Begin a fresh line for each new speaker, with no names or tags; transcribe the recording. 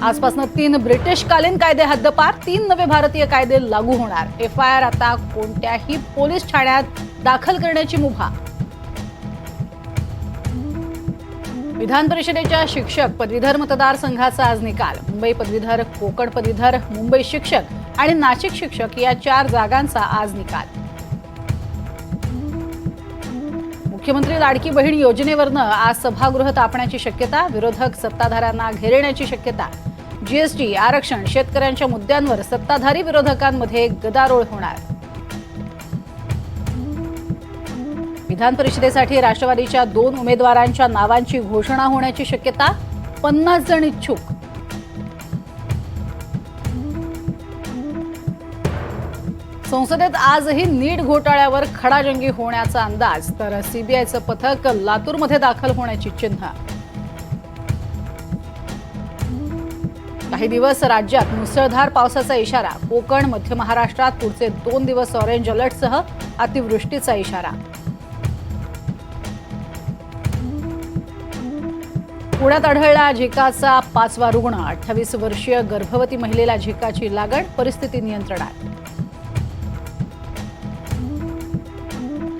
आजपासून 3 ब्रिटिशकालीन कायदे हद्दपार, 3 नवे भारतीय कायदे लागू होणार। FIR आता कोणत्याही पोलीस ठाण्यात दाखल करण्याची मुभा। विधान परिषदेच्या शिक्षक पदवीधर मतदारसंघाचा आज निकाल। मुंबई पदवीधर, कोकण पदवीधर, मुंबई शिक्षक आणि नाशिक शिक्षक या 4 जागांचा आज निकाल। मुख्यमंत्री लाडकी बहीण योजनेवरनं आज सभागृह तापण्याची शक्यता, विरोधक सत्ताधाऱ्यांना घेरण्याची शक्यता। GST, आरक्षण, शेतकऱ्यांच्या मुद्द्यांवर सत्ताधारी विरोधकांमध्ये गदारोळ होणार। विधान परिषदेसाठी राष्ट्रवादीच्या 2 उमेदवारांच्या नावांची घोषणा होण्याची शक्यता, 50 जण इच्छुक। संसदेत आजही नीट घोटाळ्यावर खडाजंगी होण्याचा अंदाज, तर CBIचं पथक लातूरमध्ये दाखल होण्याची चिन्ह। काही दिवस राज्यात मुसळधार पावसाचा इशारा, कोकण, मध्य महाराष्ट्रात पुढचे 2 दिवस ऑरेंज अलर्टसह अतिवृष्टीचा इशारा। पुण्यात आढळला झिकाचा 5वा रुग्ण, 28 वर्षीय गर्भवती महिलेला झिकाची लागण, परिस्थिती नियंत्रणात।